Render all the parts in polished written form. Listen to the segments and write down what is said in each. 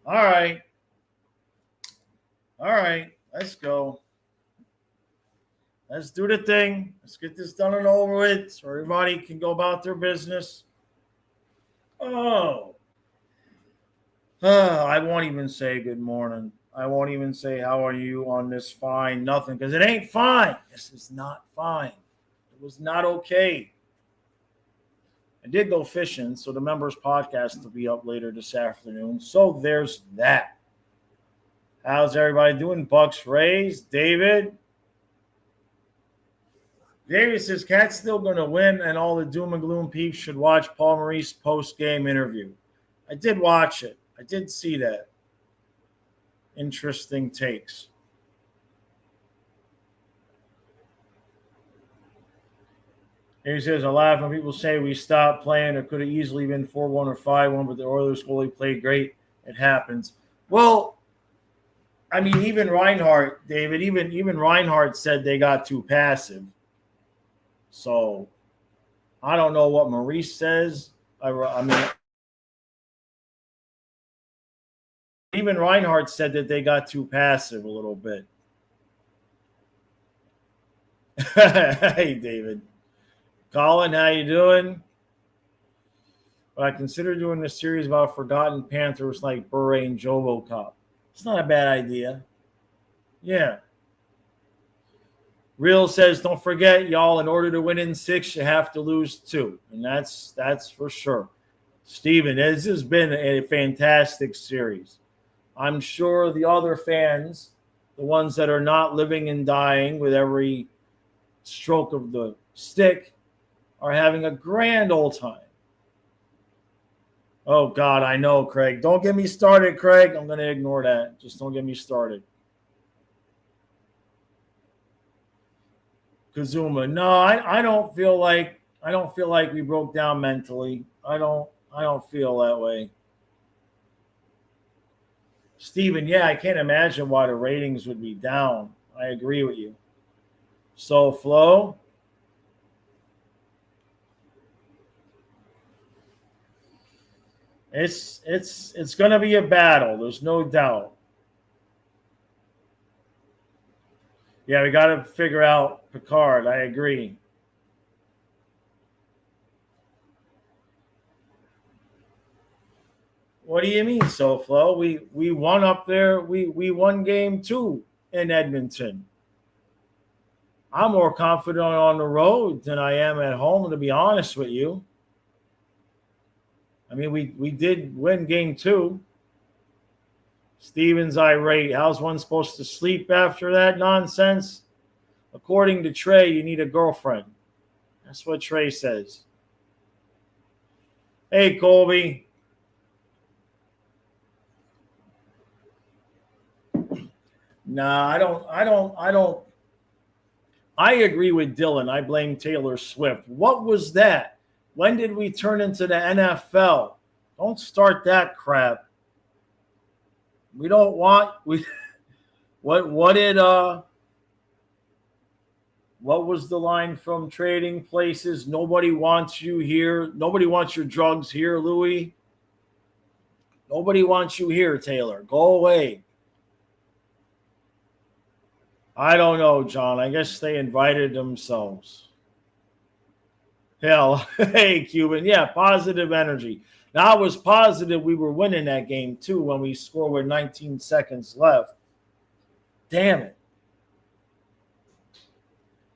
All right. All right. Let's go. Let's do the thing. Let's get this done and over with so everybody can go about their business. Oh. I won't even say good morning. I won't even say how are you on this fine nothing because it ain't fine. This is not fine. It was not okay. I did go fishing, so the members podcast will be up later this afternoon. So there's that. How's everybody doing? Bucks Rays, David. David says Cat's still going to win, and all the doom and gloom peeps should watch Paul Maurice's post-game interview. I did watch it. I did see that. Interesting takes. He says, I laugh when people say we stopped playing. It could have easily been 4-1 or 5-1, but the Oilers goalie played great. It happens. Well, I mean, even Reinhart, David, even Reinhart said they got too passive. So I don't know what Maurice says. I mean, even Reinhart said that they got too passive a little bit. Hey, David. Colin, how you doing? But I consider doing a series about forgotten Panthers like Bure and Jovo Cup. It's not a bad idea. Yeah. Real says, don't forget, y'all, in order to win in 6, you have to lose 2. And that's for sure. Steven, this has been a fantastic series. I'm sure the other fans, the ones that are not living and dying with every stroke of the stick, are having a grand old time. Oh, God, I know, Craig. Don't get me started, Craig. I'm going to ignore that. Just don't get me started. Kazuma, no, I don't feel like we broke down mentally. I don't feel that way. Steven, yeah, I can't imagine why the ratings would be down. I agree with you. So, Flo, it's going to be a battle. There's no doubt. Yeah, we got to figure out Picard. I agree. What do you mean, SoFlo? We won up there. We won game 2 in Edmonton. I'm more confident on the road than I am at home, to be honest with you. I mean, we did win game 2. Steven's irate. How's one supposed to sleep after that nonsense? According to Trey, you need a girlfriend. That's what Trey says. Hey, Colby. Nah, I don't. I agree with Dylan. I blame Taylor Swift. What was that? When did we turn into the NFL? Don't start that crap. We don't want what was the line from Trading Places? Nobody wants you here. Nobody wants your drugs here, Louie. Nobody wants you here, Taylor. Go away. I don't know, John. I guess they invited themselves. Hell, hey, Cuban. Yeah, positive energy. Now, I was positive we were winning that game, too, when we scored with 19 seconds left. Damn it.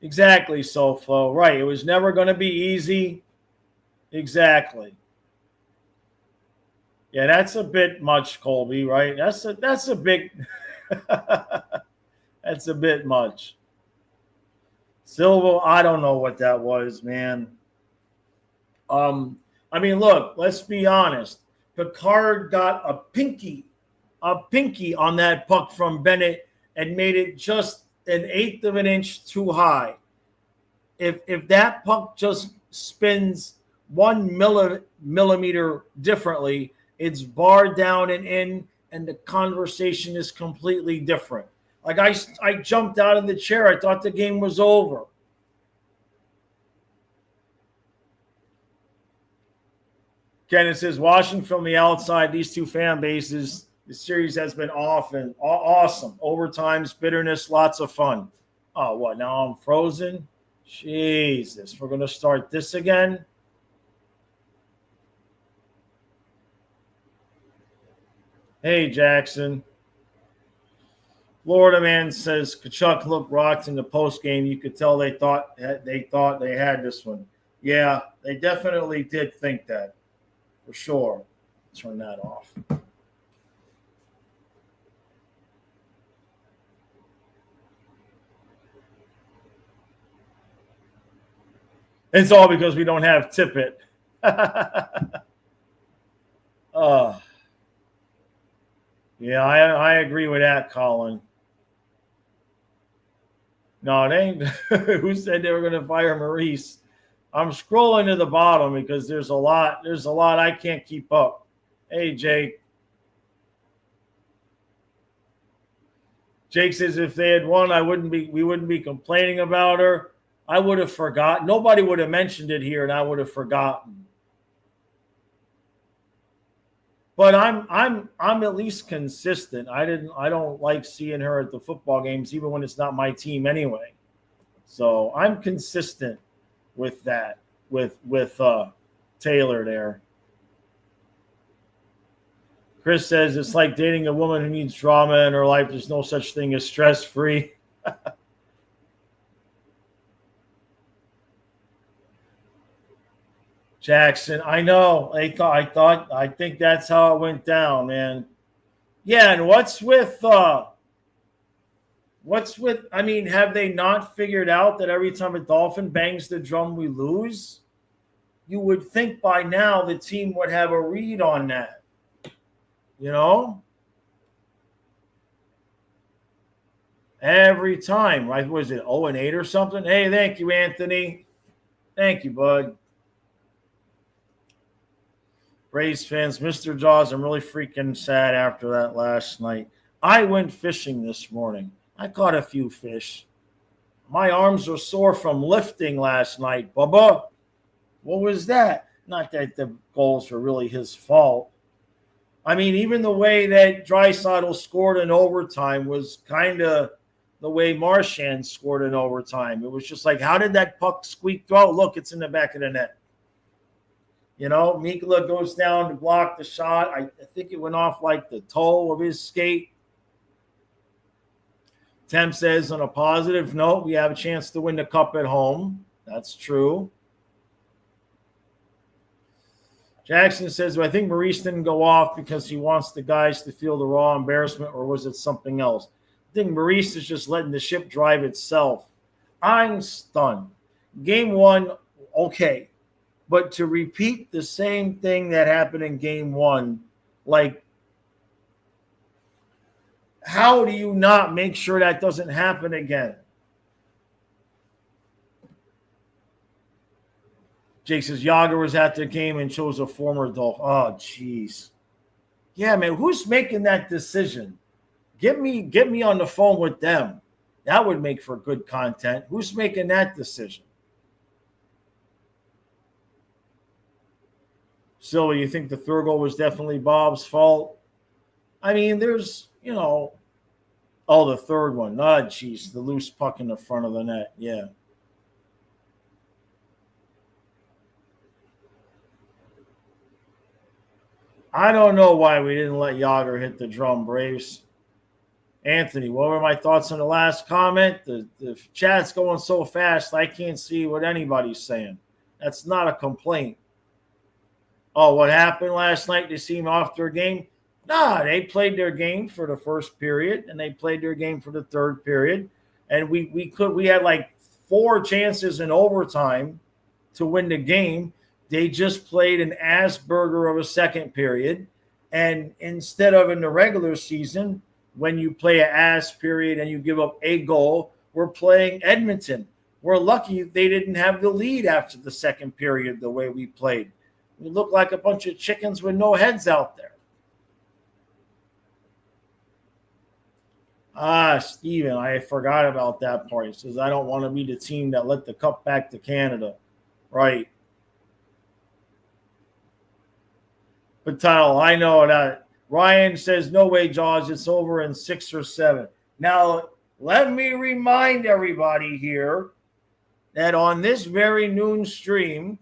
Exactly, SoFlo. Right. It was never going to be easy. Exactly. Yeah, that's a bit much, Colby, right? That's a big that's a bit much. Silva, I don't know what that was, man. I mean, look, let's be honest. Picard got a pinky on that puck from Bennett and made it just an eighth of an inch too high. If that puck just spins 1 millimeter differently, it's barred down and in, and the conversation is completely different. Like I jumped out of the chair. I thought the game was over. Kenneth says, watching from the outside, these two fan bases The series has been awesome. Overtimes, bitterness, lots of fun. Oh, what? Now I'm frozen? Jesus. We're going to start this again? Hey, Jackson. Florida man says Kachuk looked rocked in the post game. You could tell they thought they had this one. Yeah, they definitely did think that, for sure. Turn that off. It's all because we don't have Tippett. Yeah, I agree with that, Colin. No, it ain't. Who said they were going to fire Maurice? I'm scrolling to the bottom because there's a lot I can't keep up. Hey, Jake. Jake says if they had won, we wouldn't be complaining about her. I would have forgotten. Nobody would have mentioned it here, and I would have forgotten. But I'm at least consistent. I don't like seeing her at the football games, even when it's not my team anyway. So I'm consistent with that, with Taylor there. Chris says it's like dating a woman who needs drama in her life. There's no such thing as stress-free. Jackson, I know. I think that's how it went down, man. Yeah, and what's with have they not figured out that every time a Dolphin bangs the drum we lose? You would think by now the team would have a read on that. You know? Every time, right? Was it 0-8 or something? Hey, thank you, Anthony. Thank you, bud. Braves fans, Mr. Jaws, I'm really freaking sad after that last night. I went fishing this morning. I caught a few fish. My arms are sore from lifting last night, Bubba. What was that? Not that the goals were really his fault. I mean, even the way that Draisaitl scored in overtime was kind of the way Marchand scored in overtime. It was just like, how did that puck squeak through? Oh, look, it's in the back of the net. You know, Mikula goes down to block the shot. I think it went off like the toe of his skate. Tem says, on a positive note, we have a chance to win the cup at home. That's true. Jackson says, I think Maurice didn't go off because he wants the guys to feel the raw embarrassment, or was it something else? I think Maurice is just letting the ship drive itself. I'm stunned. Game one, okay. But to repeat the same thing that happened in game one, like, how do you not make sure that doesn't happen again? Jake says, Yager was at the game and chose a former Dolphin. Oh, jeez. Yeah, man, who's making that decision? Get me on the phone with them. That would make for good content. Who's making that decision? Silva, you think the third goal was definitely Bob's fault? I mean, there's, the third one. Oh, jeez, the loose puck in the front of the net. Yeah. I don't know why we didn't let Yager hit the drum, Braves. Anthony, what were my thoughts on the last comment? The chat's going so fast, I can't see what anybody's saying. That's not a complaint. Oh, what happened last night? They seem off their game? Nah, they played their game for the first period, and they played their game for the third period. And we had like 4 chances in overtime to win the game. They just played an ass burger of a second period. And instead of in the regular season, when you play an ass period and you give up a goal, we're playing Edmonton. We're lucky they didn't have the lead after the second period the way we played. We look like a bunch of chickens with no heads out there. Steven, I forgot about that part. He says, I don't want to be the team that let the cup back to Canada. Right. But Tyler, I know that Ryan says, no way, Jaws. It's over in 6 or 7. Now, let me remind everybody here that on this very noon stream,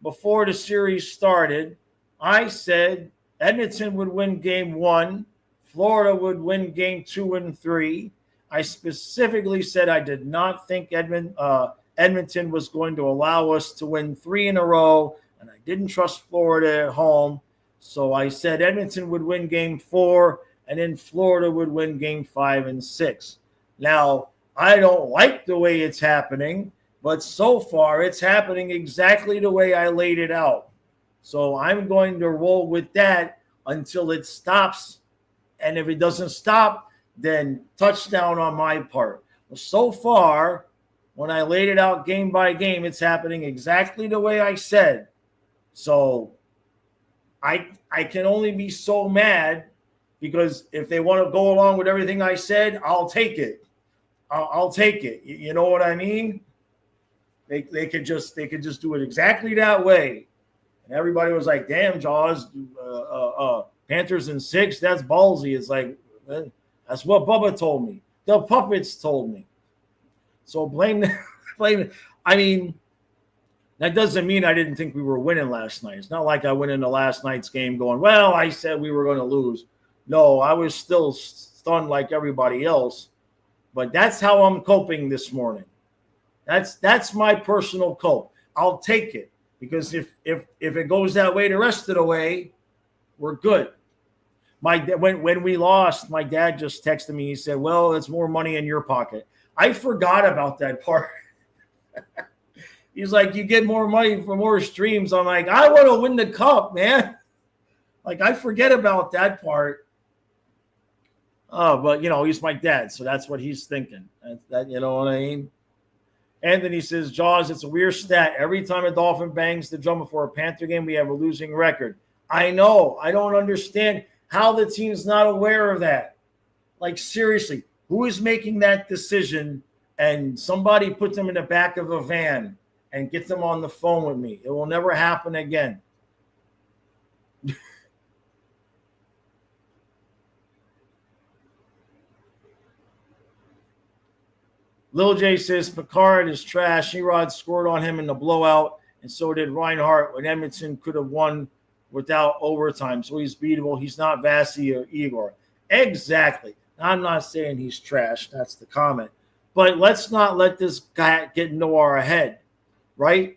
before the series started, I said Edmonton would win game 1, Florida would win game 2 and 3. I specifically said I did not think Edmonton was going to allow us to win 3 in a row, and I didn't trust Florida at home. So I said Edmonton would win game 4, and then Florida would win game 5 and 6. Now, I don't like the way it's happening, but so far it's happening exactly the way I laid it out. So I'm going to roll with that until it stops. And if it doesn't stop, then touchdown on my part. Well, so far, when I laid it out game by game, it's happening exactly the way I said. So I can only be so mad, because if they want to go along with everything I said, I'll take it. I'll take it. You know what I mean? They could just do it exactly that way. And everybody was like, damn, Jaws, Panthers in 6, that's ballsy. It's like, that's what Bubba told me. The puppets told me. So blame. I mean, that doesn't mean I didn't think we were winning last night. It's not like I went into last night's game going, well, I said we were going to lose. No, I was still stunned like everybody else. But that's how I'm coping this morning. That's my personal cope. I'll take it, because if it goes that way the rest of the way, we're good. When we lost, my dad just texted me. He said, well, it's more money in your pocket. I forgot about that part. He's like, you get more money for more streams. I'm like, I want to win the cup, man. Like, I forget about that part. Oh, but, he's my dad, so that's what he's thinking. That, you know what I mean? Anthony says, Jaws, it's a weird stat. Every time a Dolphin bangs the drum before a Panther game, we have a losing record. I know. I don't understand how the team's not aware of that. Like, seriously, who is making that decision? And somebody put them in the back of a van and get them on the phone with me. It will never happen again. Lil J says Picard is trash. Erod scored on him in the blowout, and so did Reinhart when Edmonton could have won without overtime. So he's beatable. He's not Vasi or Igor. Exactly. I'm not saying he's trash. That's the comment. But let's not let this guy get into our head, right?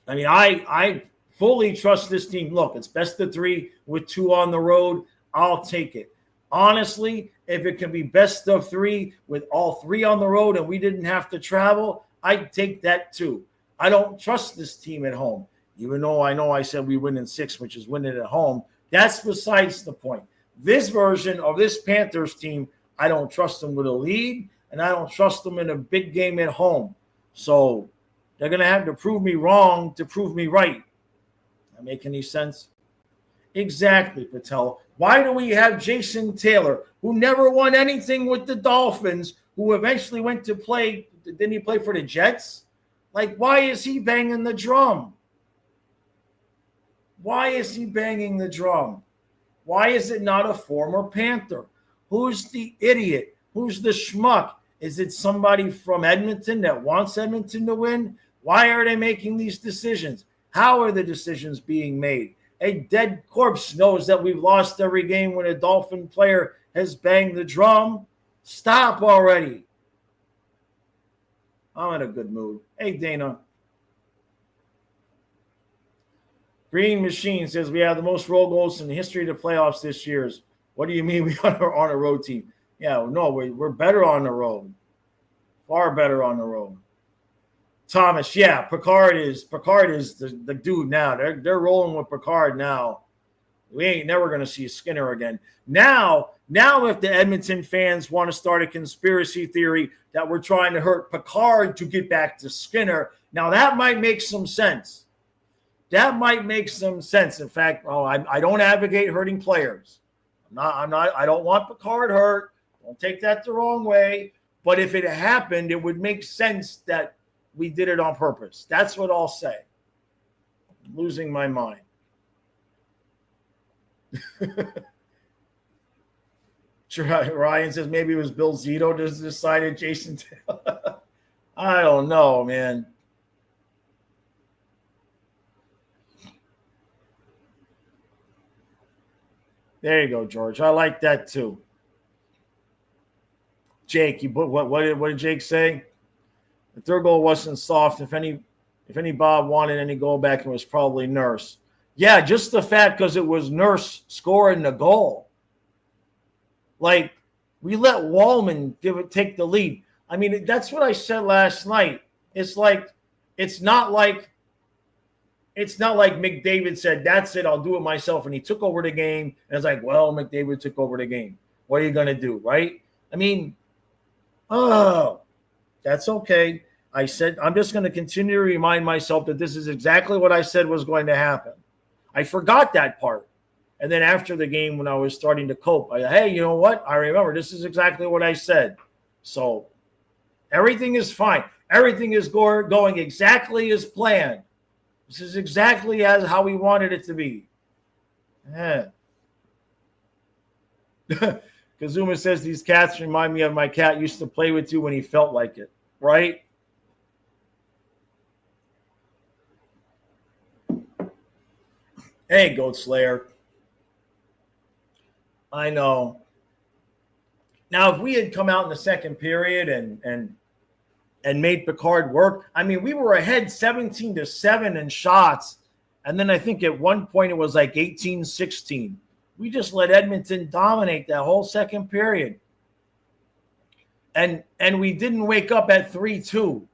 I mean, I fully trust this team. Look, it's best of 3 with 2 on the road. I'll take it. Honestly, if it can be best of 3 with all 3 on the road and we didn't have to travel, I'd take that too. I don't trust this team at home, even though I know I said we win in 6, which is winning at home. That's besides the point. This version of this Panthers team, I don't trust them with a lead, and I don't trust them in a big game at home. So they're going to have to prove me wrong to prove me right. That make any sense? Exactly, Patel. Why do we have Jason Taylor, who never won anything with the Dolphins, who eventually went to play? Didn't he play for the Jets? Like, why is he banging the drum? Why is he banging the drum? Why is it not a former Panther? Who's the idiot? Who's the schmuck? Is it somebody from Edmonton that wants Edmonton to win? Why are they making these decisions? How are the decisions being made? A dead corpse knows that we've lost every game when a Dolphin player has banged the drum. Stop already. I'm in a good mood. Hey, Dana. Green Machine says we have the most road goals in the history of the playoffs this year. What do you mean we are on a road team? Yeah, no, we're better on the road. Far better on the road. Thomas, yeah, Picard is the dude now. They're rolling with Picard now. We ain't never going to see Skinner again. Now, if the Edmonton fans want to start a conspiracy theory that we're trying to hurt Picard to get back to Skinner, now that might make some sense. That might make some sense. In fact, I don't advocate hurting players. I don't want Picard hurt. Don't take that the wrong way. But if it happened, it would make sense that we did it on purpose. That's what I'll say. I'm losing my mind. Ryan says maybe it was Bill Zito just decided Jason Taylor. I don't know, man. There you go, George. I like that too. Jake, you put what did Jake say? The third goal wasn't soft. If any Bob wanted any goal back, it was probably Nurse. Yeah, just the fact because it was Nurse scoring the goal. Like, we let Wallman take the lead. I mean, that's what I said last night. It's not like McDavid said, that's it, I'll do it myself. And he took over the game. And it's like, well, McDavid took over the game. What are you going to do, right? I mean, that's okay. I said, I'm just going to continue to remind myself that this is exactly what I said was going to happen. I forgot that part. And then after the game, when I was starting to cope, hey, you know what? I remember this is exactly what I said. So everything is fine. Everything is going exactly as planned. This is exactly as how we wanted it to be. Yeah. Kazuma says these cats remind me of my cat used to play with you when he felt like it, right? Hey, Goat Slayer. I know. Now, if we had come out in the second period and made Picard work, I mean, we were ahead 17-7 in shots. And then I think at one point it was like 18-16. We just let Edmonton dominate that whole second period. And we didn't wake up at 3-2.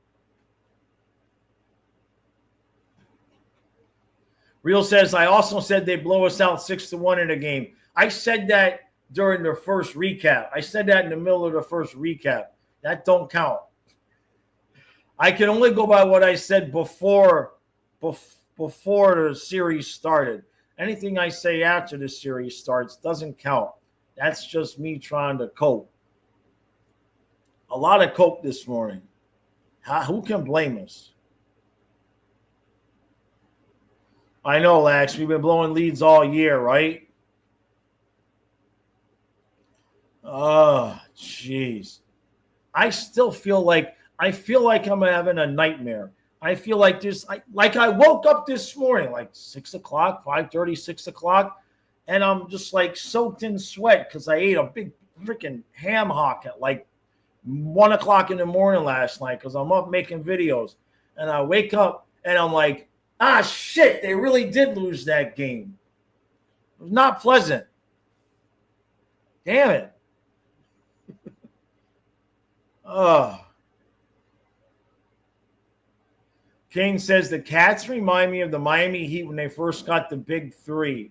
Real says, I also said they blow us out 6-1 in a game. I said that during the first recap. I said that in the middle of the first recap. That don't count. I can only go by what I said before the series started. Anything I say after the series starts doesn't count. That's just me trying to cope. A lot of cope this morning. Who can blame us? I know, Lax. We've been blowing leads all year, right? Oh, jeez. I still feel like I'm having a nightmare. I feel like I woke up this morning, like 6 o'clock, 5:30, 6 o'clock, and I'm just like soaked in sweat because I ate a big freaking ham hock at like 1 o'clock in the morning last night because I'm up making videos. And I wake up and I'm like, shit, they really did lose that game. It was not pleasant. Damn it. Kane says the Cats remind me of the Miami Heat when they first got the big three.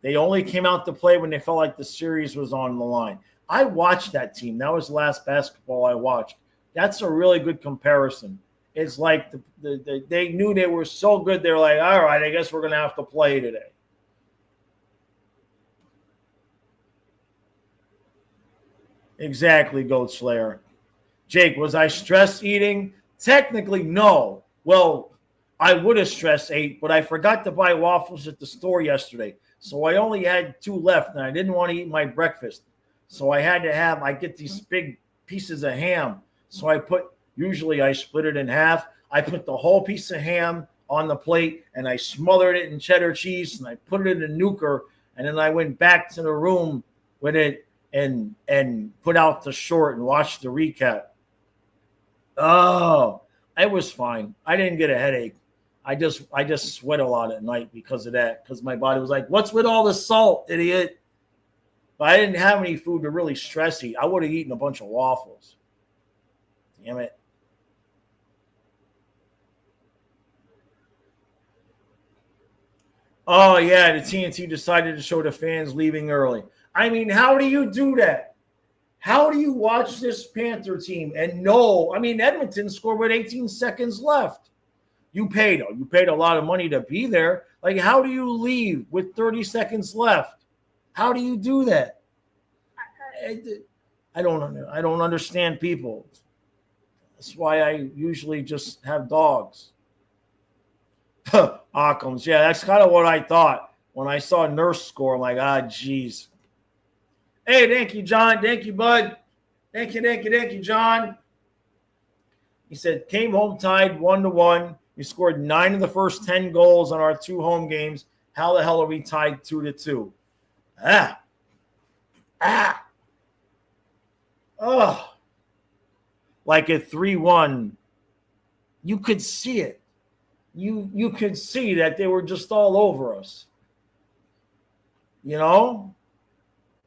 They only came out to play when they felt like the series was on the line. I watched that team. That was the last basketball I watched. That's a really good comparison. It's like they knew they were so good. They're like, all right, I guess we're going to have to play today. Exactly, Goat Slayer. Jake, was I stress eating? Technically, no. Well, I would have stress ate, but I forgot to buy waffles at the store yesterday. So I only had 2 left, and I didn't want to eat my breakfast. So I had to I get these big pieces of ham. So usually I split it in half. I put the whole piece of ham on the plate, and I smothered it in cheddar cheese, and I put it in a nuker, and then I went back to the room with it and put out the short and watched the recap. Oh, it was fine. I didn't get a headache. I just sweat a lot at night because of that, because my body was like, what's with all the salt, idiot? But I didn't have any food to really stress eat. I would have eaten a bunch of waffles. Damn it. Oh, yeah, the TNT decided to show the fans leaving early. I mean, how do you do that? How do you watch this Panther team and know? I mean, Edmonton scored with 18 seconds left. You paid a lot of money to be there. Like, how do you leave with 30 seconds left? How do you do that? I don't understand people. That's why I usually just have dogs. Occam's. Yeah, that's kind of what I thought when I saw Nurse score. I'm like, geez. Hey, thank you, John. Thank you, bud. Thank you, John. He said, came home tied 1-1. We scored 9 of the first 10 goals on our 2 home games. How the hell are we tied 2-2? Oh. Like at 3-1, you could see it. You could see that they were just all over us. You know?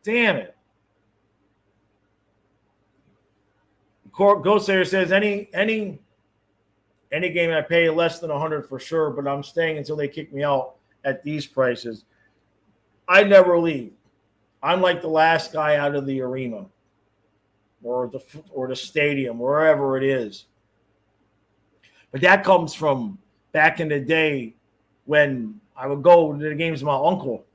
Damn it. Ghost Air says any game I pay less than 100 for sure, but I'm staying until they kick me out at these prices. I never leave. I'm like the last guy out of the arena or the stadium, wherever it is. But that comes from back in the day when I would go to the games with my uncle,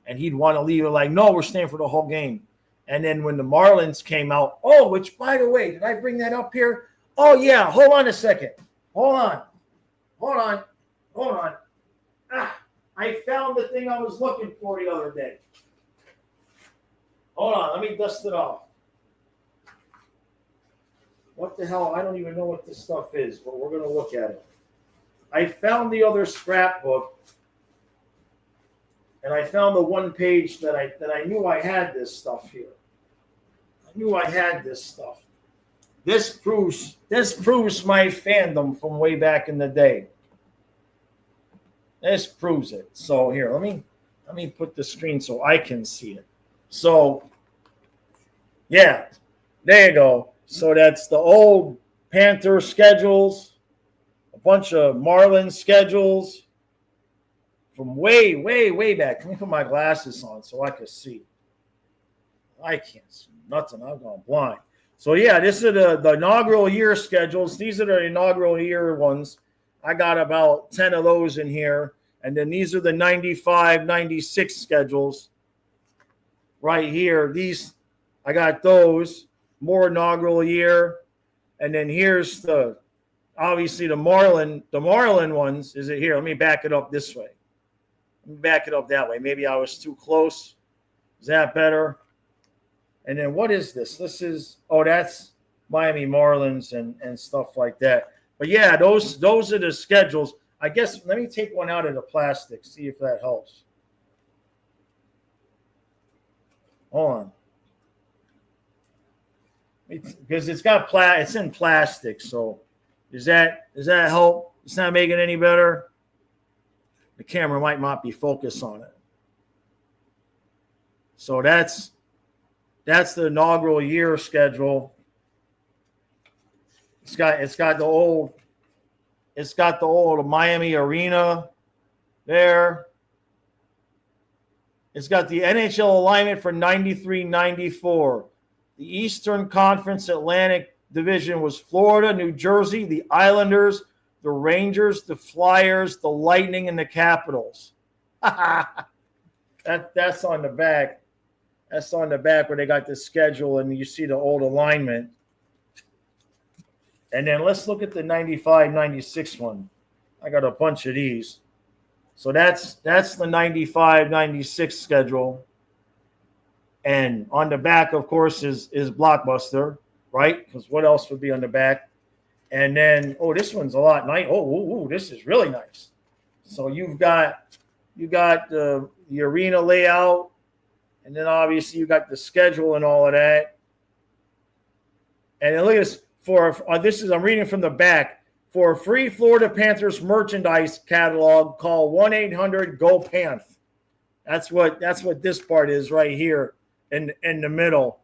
and he'd want to leave it like, no, we're staying for the whole game. And then when the Marlins came out, which, by the way, did I bring that up here? Oh, yeah. Hold on a second. Hold on. I found the thing I was looking for the other day. Hold on. Let me dust it off. What the hell? I don't even know what this stuff is, but we're going to look at it. I found the other scrapbook, and I found the one page that I knew I had this stuff here. I knew I had this stuff. This proves my fandom from way back in the day. This proves it. So here, let me put the screen so I can see it. So, yeah, there you go. So that's the old Panther schedules, a bunch of Marlins schedules from way, way, way back. Let me put my glasses on so I can see. I can't see nothing. I'm going blind. So, yeah, this is the inaugural year schedules. These are the inaugural year ones. I got about 10 of those in here. And then these are the 95, 96 schedules right here. These, I got those. More inaugural year. And then here's obviously the Marlin ones. Is it here? Let me back it up this way. Let me back it up that way. Maybe I was too close. Is that better? And then what is this? This is, that's Miami Marlins and stuff like that. But yeah, those are the schedules. I guess let me take one out of the plastic, see if that helps. Hold on. Because it's in plastic, so does that help? It's not making it any better. The camera might not be focused on it. So that's the inaugural year schedule. It's got the old Miami Arena there. It's got the NHL alignment for 93-94. The Eastern Conference Atlantic Division was Florida, New Jersey, the Islanders, the Rangers, the Flyers, the Lightning, and the Capitals. That's on the back. That's on the back where they got the schedule, and you see the old alignment. And then let's look at the 95-96 one. I got a bunch of these. So that's the 95-96 schedule. And on the back, of course, is Blockbuster, right? Because what else would be on the back? And then, this one's a lot nice. This is really nice. So you got the arena layout, and then obviously you got the schedule and all of that. And then look at this. I'm reading from the back. For a free Florida Panthers merchandise catalog, call 1-800-GO-PANTH. That's what this part is right here in the middle,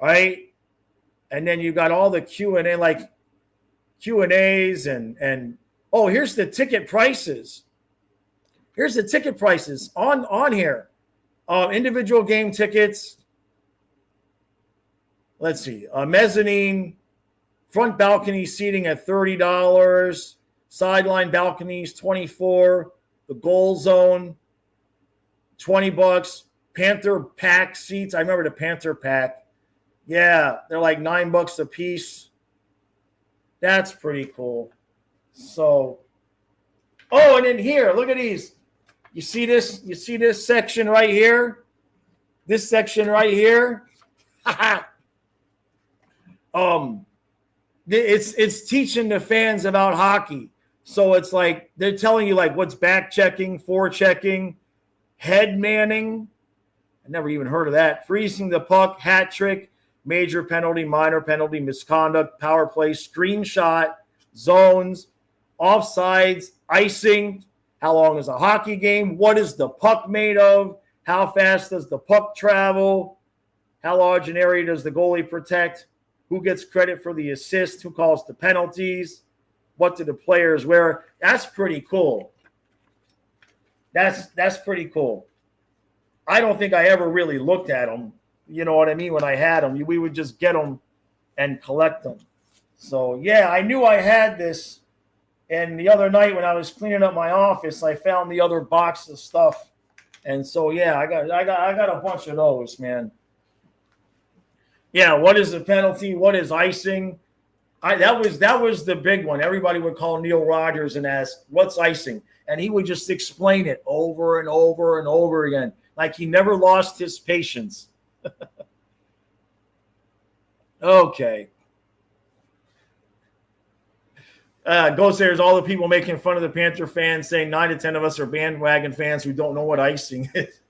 right? And then you got all the Q&A, like Q&As and here's the ticket prices. Here's the ticket prices on here. Individual game tickets. Let's see. Mezzanine, front balcony seating at $30. Sideline balconies, $24. The goal zone, $20. Panther pack seats. I remember the Panther pack. Yeah, they're like $9 a piece. That's pretty cool. So, and then here, look at these. You see this? You see this section right here? This section right here, it's teaching the fans about hockey. So it's like they're telling you like what's back checking, forechecking, head manning. I never even heard of that. Freezing the puck, hat trick, major penalty, minor penalty, misconduct, power play, screenshot, zones, offsides, icing. How long is a hockey game? What is the puck made of? How fast does the puck travel? How large an area does the goalie protect? Who gets credit for the assist? Who calls the penalties? What do the players wear? That's pretty cool. That's pretty cool. I don't think I ever really looked at them. You know what I mean? When I had them, we would just get them and collect them. So, yeah, I knew I had this. And the other night when I was cleaning up my office, I found the other box of stuff. And so, yeah, I got a bunch of those, man. Yeah, what is the penalty? What is icing? That was the big one. Everybody would call Neil Rogers and ask, what's icing? And he would just explain it over and over and over again. Like he never lost his patience. Okay. Ghost there's all the people making fun of the Panther fans saying 9 to 10 of us are bandwagon fans who don't know what icing is.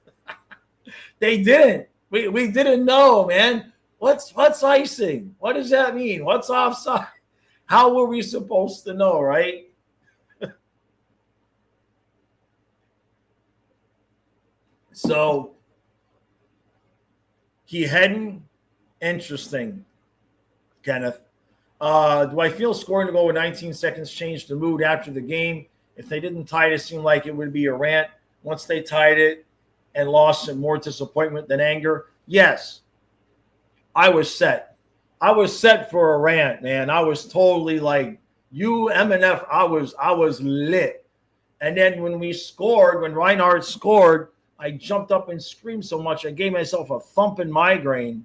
They didn't. We didn't know, man. What's icing? What does that mean? What's offside? How were we supposed to know, right? So, Keheadin, interesting, Kenneth. Do I feel scoring to go with 19 seconds changed the mood after the game? If they didn't tie it, it seemed like it would be a rant. Once they tied it and lost, some more disappointment than anger. Yes, I was set. I was set for a rant, man. I was totally like, you MNF, I was lit. And then when we scored, when Reinhardt scored, I jumped up and screamed so much, I gave myself a thumping migraine.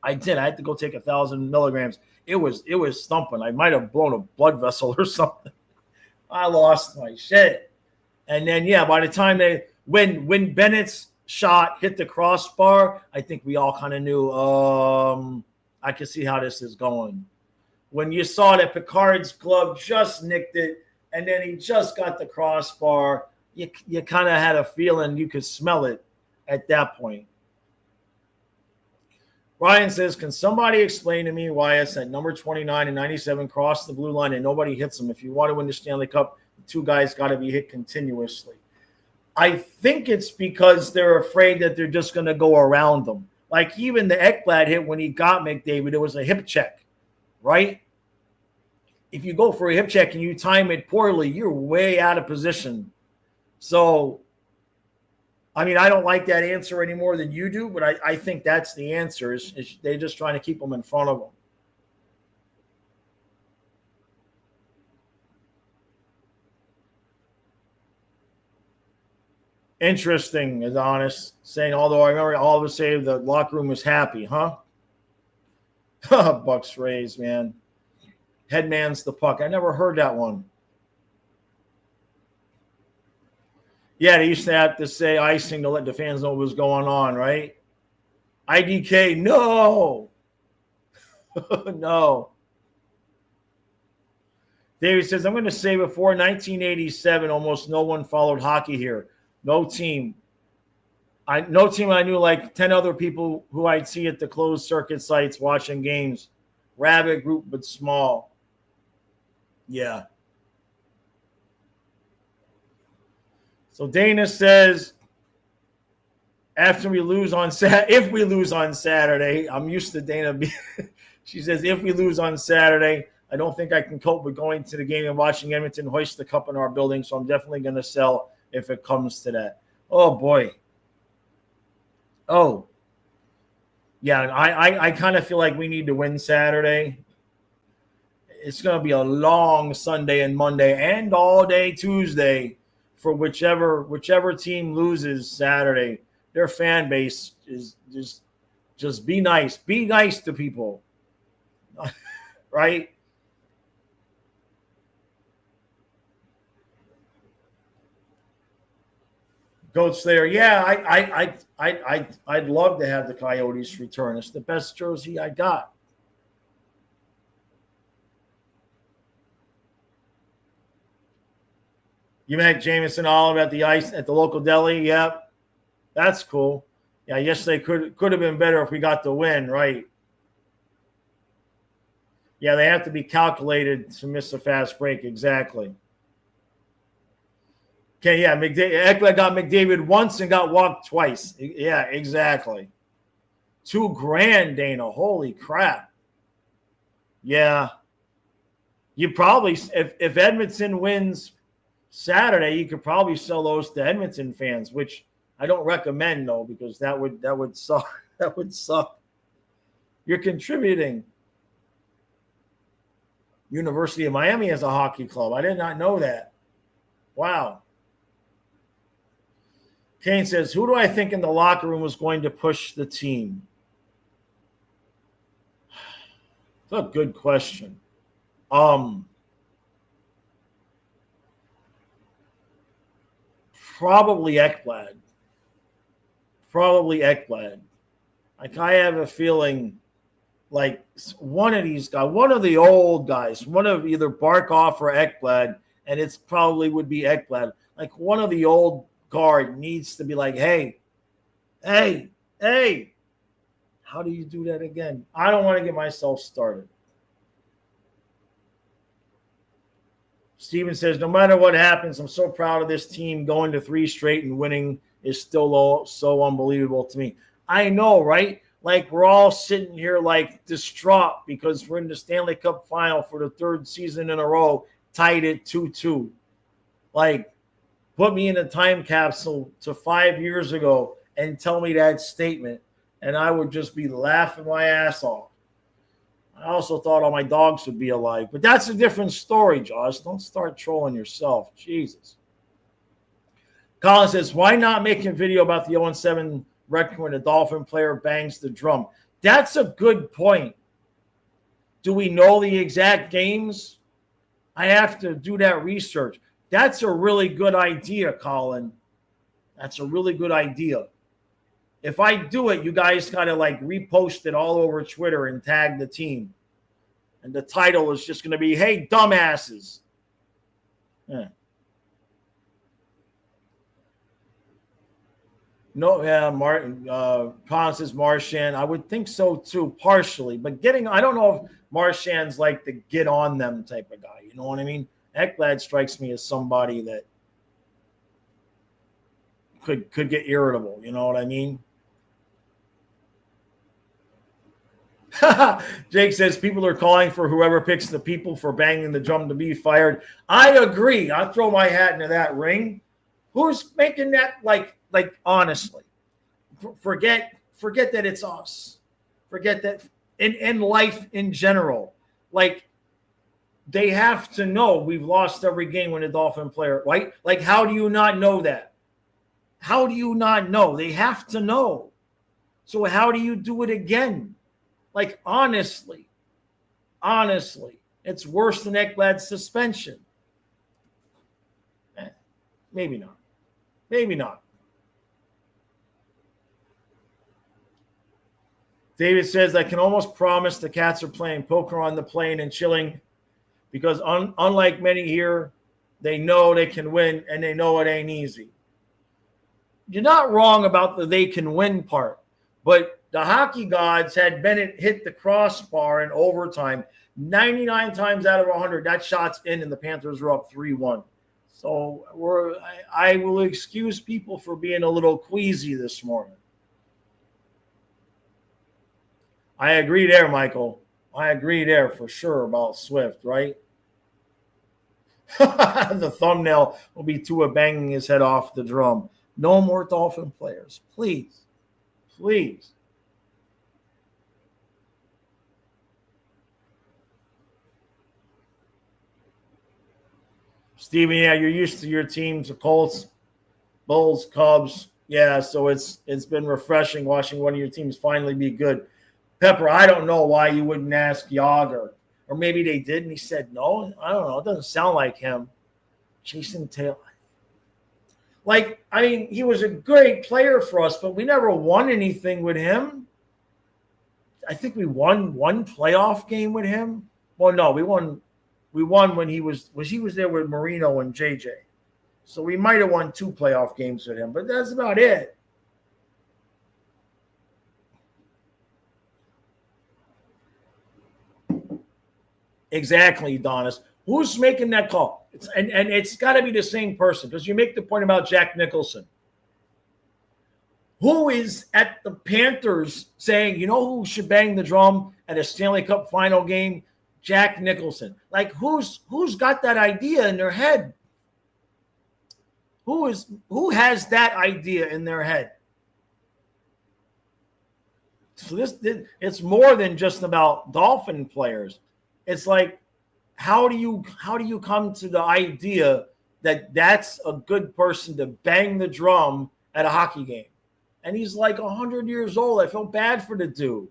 I did. I had to go take 1,000 milligrams. It was thumping. I might have blown a blood vessel or something. I lost my shit. And then, yeah, by the time when Bennett's shot hit the crossbar, I think we all kind of knew, I can see how this is going. When you saw that Picard's glove just nicked it, and then he just got the crossbar, you kind of had a feeling you could smell it at that point. Ryan says, can somebody explain to me why it's at number 29 and 97 cross the blue line and nobody hits them? If you want to win the Stanley Cup, the two guys got to be hit continuously. I think it's because they're afraid that they're just going to go around them. Like even the Ekblad hit when he got McDavid, it was a hip check, right? If you go for a hip check and you time it poorly, you're way out of position. So, I mean, I don't like that answer any more than you do, but I think that's the answer. Is they're just trying to keep them in front of them. Interesting, is honest. Saying, although I remember all of us say the locker room was happy, huh? Bucks Rays, man. Headman's the puck. I never heard that one. Yeah, they used to have to say icing to let the fans know what was going on, right? IDK, no. No. David says, I'm going to say before 1987, almost no one followed hockey here. No team. No team I knew, like 10 other people who I'd see at the closed circuit sites watching games. Rabid group, but small. Yeah. So Dana says, after we lose on if we lose on Saturday, I'm used to Dana. She says, if we lose on Saturday, I don't think I can cope with going to the game and watching Edmonton hoist the cup in our building. So I'm definitely going to sell if it comes to that. Oh boy. Oh. Yeah, I kind of feel like we need to win Saturday. It's going to be a long Sunday and Monday and all day Tuesday for whichever team loses Saturday. Their fan base is just be nice. Be nice to people. Right? Goat Slayer. Yeah, I'd love to have the Coyotes return. It's the best jersey I got. You met Jameson Olive at the ice at the local deli. Yep, that's cool. Yeah, yesterday could have been better if we got the win, right? Yeah, they have to be calculated to miss a fast break. Exactly. Okay, yeah, Ekblad got McDavid once and got walked twice. Yeah, exactly. $2,000, Dana. Holy crap. Yeah. You probably, if Edmonton wins Saturday, you could probably sell those to Edmonton fans, which I don't recommend though, because that would suck. That would suck. You're contributing. University of Miami has a hockey club. I did not know that. Wow. Kane says, who do I think in the locker room was going to push the team? That's a good question. Probably Ekblad. Like, I have a feeling like one of these guys, one of the old guys, one of either Barkov or Ekblad, and it's probably would be Ekblad. Like, one of the old guard needs to be like, hey, how do you do that again? I don't want to get myself started. Steven says, no matter what happens, I'm so proud of this team. Going to 3 straight and winning is still so unbelievable to me. I know, right? Like, we're all sitting here like distraught because we're in the Stanley Cup final for the 3rd season in a row, tied at 2-2. Like, put me in a time capsule to 5 years ago and tell me that statement, and I would just be laughing my ass off. I also thought all my dogs would be alive, but that's a different story, Josh. Don't start trolling yourself. Jesus. Colin says, why not make a video about the 0-7 record when a Dolphin player bangs the drum? That's a good point. Do we know the exact games? I have to do that research. That's a really good idea, Colin. That's a really good idea. If I do it, you guys got to like repost it all over Twitter and tag the team. And the title is just going to be, hey, dumbasses. Yeah. No, yeah, Martin, Colin says Marchand. I would think so too, partially. But I don't know if Marchand's like the get on them type of guy. You know what I mean? Ekblad strikes me as somebody that could get irritable. You know what I mean? Jake says people are calling for whoever picks the people for banging the drum to be fired. I agree. I'll throw my hat into that ring. Who's making that? Like honestly, forget that it's us. Forget that in life in general. Like, they have to know we've lost every game when a Dolphin player, right? Like, how do you not know that? How do you not know? They have to know. So how do you do it again? Like, honestly, it's worse than Ekblad's suspension. Maybe not. David says, I can almost promise the Cats are playing poker on the plane and chilling because unlike many here, they know they can win and they know it ain't easy. You're not wrong about the they can win part, but the hockey gods had Bennett hit the crossbar in overtime 99 times out of 100. That shot's in, and the Panthers were up 3-1. So I will excuse people for being a little queasy this morning. I agree there, Michael. I agree there for sure about Swift, right? The thumbnail will be Tua banging his head off the drum. No more Dolphin players. Please. Steven, yeah, you're used to your teams, the Colts, Bulls, Cubs. Yeah, so it's been refreshing watching one of your teams finally be good. Pepper, I don't know why you wouldn't ask Yager. Or maybe they did and he said no. I don't know. It doesn't sound like him. Jason Taylor. Like, I mean, he was a great player for us, but we never won anything with him. I think we won one playoff game with him. Well, no, we won when he was there with Marino and JJ. So we might have won 2 playoff games with him, but that's about it. Exactly, Donis. Who's making that call? And it's got to be the same person, because you make the point about Jack Nicholson. Who is at the Panthers saying, you know who should bang the drum at a Stanley Cup final game? Jack Nicholson. Like, who's got that idea in their head? Who has that idea in their head? So it's more than just about Dolphin players. It's like, how do you come to the idea that that's a good person to bang the drum at a hockey game? And he's like 100 years old. I feel bad for the dude.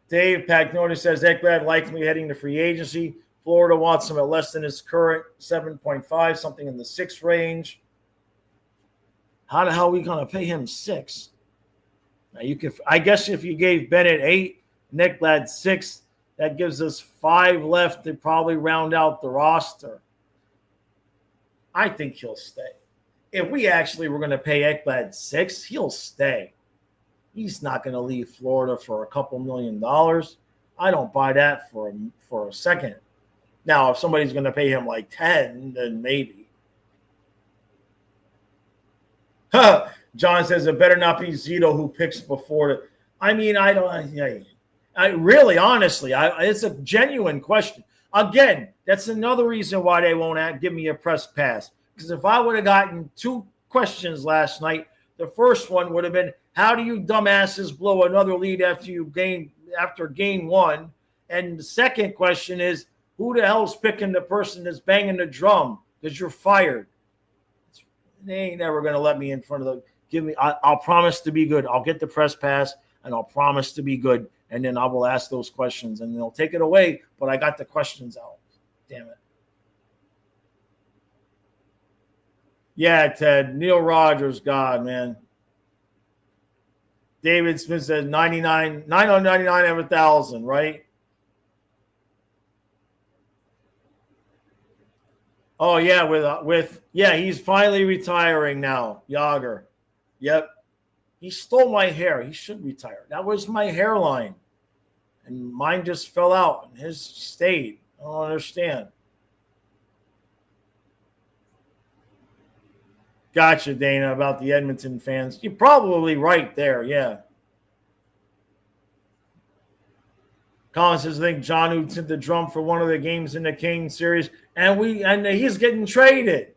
Dave Pagnoni says Ekblad likely heading to free agency. Florida wants him at less than his current 7.5, something in the 6 range. How the hell are we going to pay him 6? Now I guess if you gave Bennett 8, Ekblad 6, that gives us 5 left to probably round out the roster. I think he'll stay. If we actually were going to pay Ekblad 6, he'll stay. He's not going to leave Florida for a couple $1 million. I don't buy that for a second. Now, if somebody's going to pay him like 10, then maybe. John says it better not be Zito who picks before. I mean, I don't. I really, honestly, it's a genuine question. Again, that's another reason why they won't give me a press pass. Because if I would have gotten 2 questions last night, the first one would have been, how do you dumbasses blow another lead after game 1? And the second question is, who the hell's picking the person that's banging the drum? Because you're fired. They ain't never going to let me in front of I'll promise to be good. I'll get the press pass, and I'll promise to be good. And then I will ask those questions, and they'll take it away. But I got the questions out. Damn it. Yeah, Ted. Neil Rogers, God, man. David Smith said 999 of 1,000, right? Oh yeah, he's finally retiring now. Yager. Yep. He stole my hair. He should retire. That was my hairline. And mine just fell out and his stayed. I don't understand. Gotcha, Dana, about the Edmonton fans. You're probably right there, yeah. Collins says, I think John who took the drum for one of the games in the Kane series, and he's getting traded.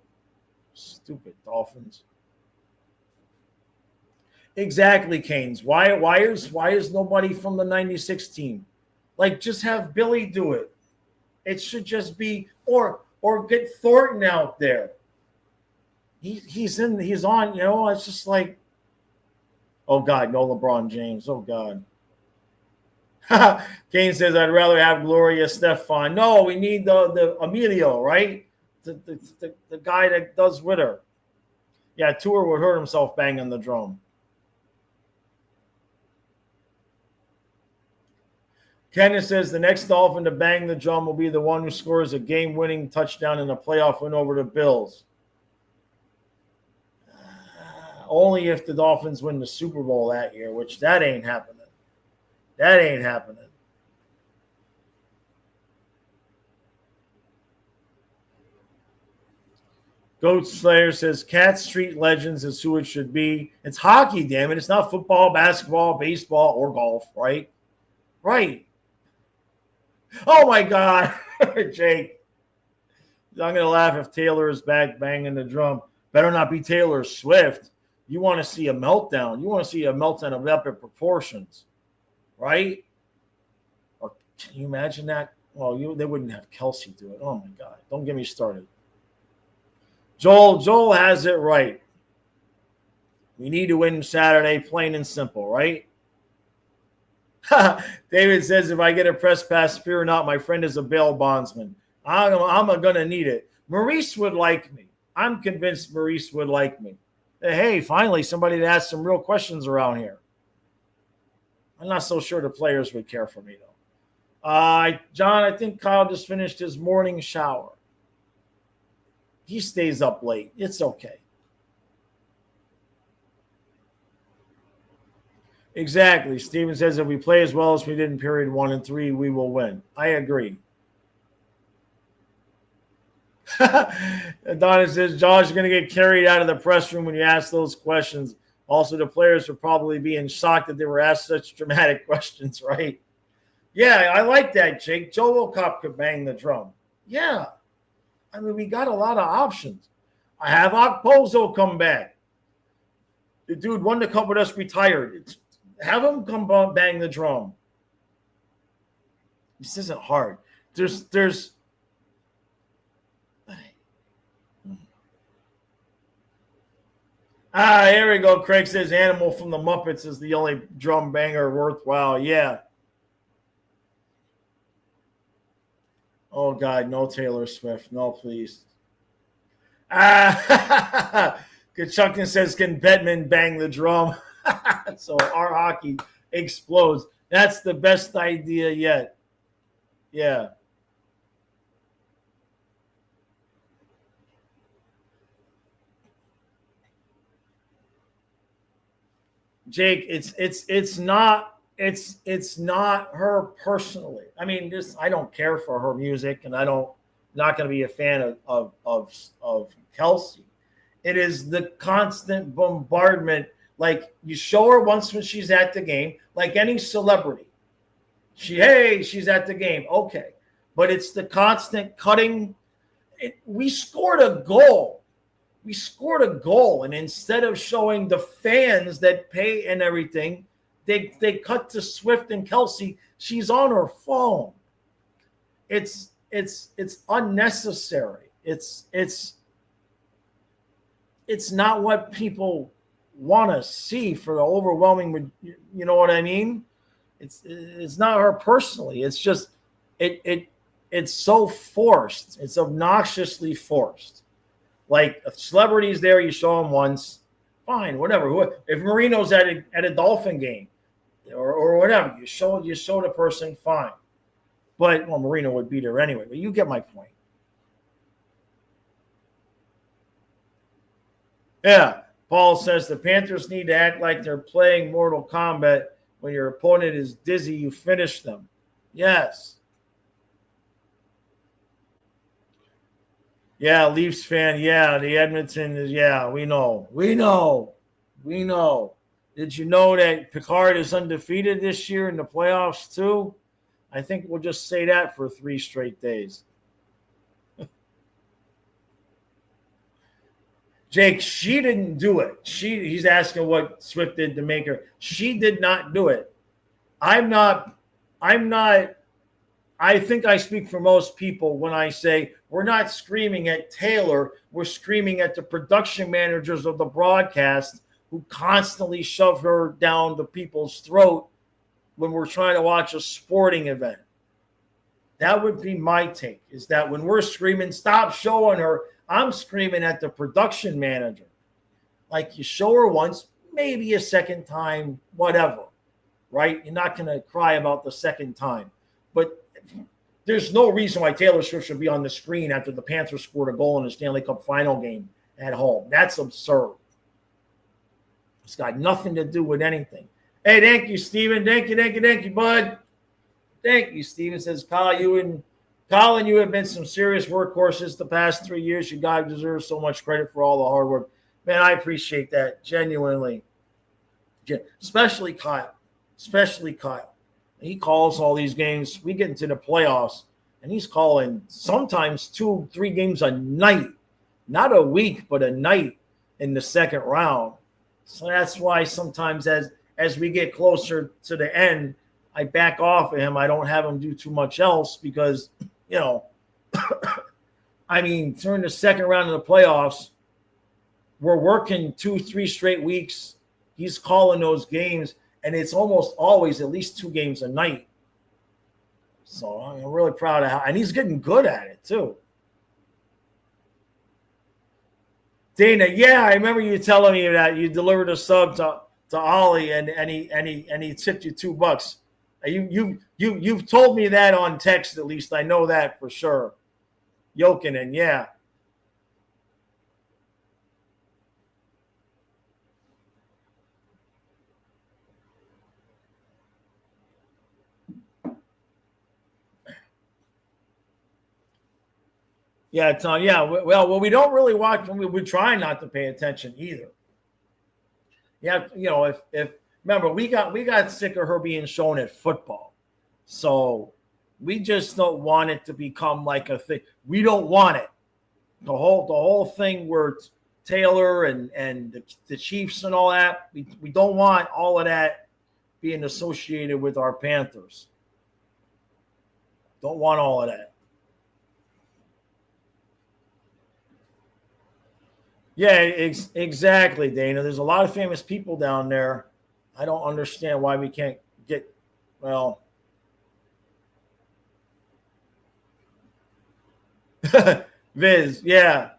Stupid Dolphins. Exactly, Canes. Why is nobody from the 96 team? Like, just have Billy do it. It should just be or get Thornton out there. He's on, it's just like, oh God, no LeBron James. Oh God. Kane says, I'd rather have Gloria Stefan. No, we need the Emilio, right? The guy that does with her. Yeah, Tour would hurt himself banging the drum. Kenneth says the next Dolphin to bang the drum will be the one who scores a game-winning touchdown in a playoff win over the Bills. Only if the Dolphins win the Super Bowl that year, which that ain't happening. That ain't happening. Goat Slayer says Cat Street Legends is who it should be. It's hockey, damn it. It's not football, basketball, baseball, or golf, right? Right. Oh, my God. Jake. I'm going to laugh if Taylor is back banging the drum. Better not be Taylor Swift. You want to see a meltdown. You want to see a meltdown of epic proportions, right? Or can you imagine that? Well, they wouldn't have Kelsey do it. Oh, my God. Don't get me started. Joel has it right. We need to win Saturday, plain and simple, right? David says, if I get a press pass, fear not, my friend is a bail bondsman. I'm going to need it. Maurice would like me. I'm convinced Maurice would like me. Hey, finally, somebody to ask some real questions around here. I'm not so sure the players would care for me, though. John, I think Kyle just finished his morning shower. He stays up late. It's okay. Exactly. Steven says, if we play as well as we did in period 1 and 3, we will win. I agree. Donna says, Josh, you're going to get carried out of the press room when you ask those questions. Also, the players would probably be in shock that they were asked such dramatic questions, right? Yeah, I like that, Jake. Joe Wilcock could bang the drum. Yeah. I mean, we got a lot of options. I have Okposo come back. The dude won the cup with us, retired. Have him come bang the drum. This isn't hard. There's here we go. Craig says Animal from the Muppets is the only drum banger worthwhile. Yeah. Oh, God, no Taylor Swift. No, please. Kachukkin says, can Bettman bang the drum? So our hockey explodes. That's the best idea yet. Yeah. Jake, it's not her personally. I mean, I don't care for her music, and not going to be a fan of Kelsey. It is the constant bombardment. Like, you show her once when she's at the game, like any celebrity. She's at the game. Okay. But it's the constant cutting. We scored a goal. And instead of showing the fans that pay and everything, they cut to Swift and Kelsey. She's on her phone. It's unnecessary. It's not what people want to see for the overwhelming. You know what I mean? It's not her personally. It's just it's so forced. It's obnoxiously forced. Like, if celebrities there, you show them once, fine, whatever. If Marino's at a Dolphin game or whatever, you show the person, fine. But, well, Marino would be there anyway. But you get my point. Yeah. Paul says the Panthers need to act like they're playing Mortal Kombat. When your opponent is dizzy, you finish them. Yes. Yeah, Leafs fan. Yeah, the Edmonton is. Yeah, we know. Did you know that Picard is undefeated this year in the playoffs too? I think we'll just say that for 3 straight days. Jake, she didn't do it. He's asking what Swift did to make her. She did not do it. I'm not. I think I speak for most people when I say we're not screaming at Taylor. We're screaming at the production managers of the broadcast who constantly shove her down the people's throat when we're trying to watch a sporting event. That would be my take, is that when we're screaming, stop showing her, I'm screaming at the production manager. Like, you show her once, maybe a second time, whatever, right? You're not going to cry about the second time. But there's no reason why Taylor Swift should be on the screen after the Panthers scored a goal in the Stanley Cup final game at home. That's absurd. It's got nothing to do with anything. Hey, thank you, Steven. Thank you, bud. Thank you, Steven. Says, Colin, you have been some serious workhorses the past 3 years. You guys deserve so much credit for all the hard work. Man, I appreciate that, genuinely. Especially Kyle. He calls all these games. We get into the playoffs, and he's calling sometimes 2-3 games a night. Not a week, but a night in the second round. So that's why sometimes as we get closer to the end, I back off of him. I don't have him do too much else because, I mean, during the second round of the playoffs, we're working 2-3 straight weeks. He's calling those games. and it's almost always at least 2 games a night. So I'm really proud of how, and he's getting good at it too. Dana, yeah, I remember you telling me that you delivered a sub to Ollie, and he tipped you $2. You've told me that on text, at least I know that for sure. Jokinen, yeah. Yeah, Tom. Yeah, well, we don't really watch. We try not to pay attention either. Yeah, if remember, we got sick of her being shown at football, so we just don't want it to become like a thing. We don't want it. The whole thing where Taylor and the Chiefs and all that. We don't want all of that being associated with our Panthers. Don't want all of that. Yeah, exactly, Dana. There's a lot of famous people down there. I don't understand why we can't get, well, Viz, yeah.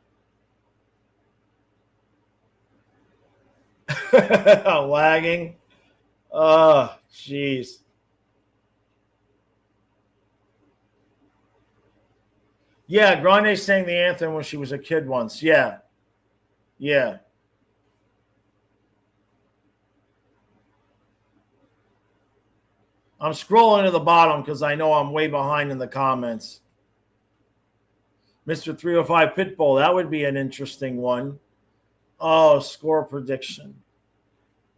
Lagging. Oh, jeez. Yeah, Grande sang the anthem when she was a kid once. Yeah. Yeah. I'm scrolling to the bottom because I know I'm way behind in the comments. Mr. 305 Pitbull, that would be an interesting one. Oh, score prediction.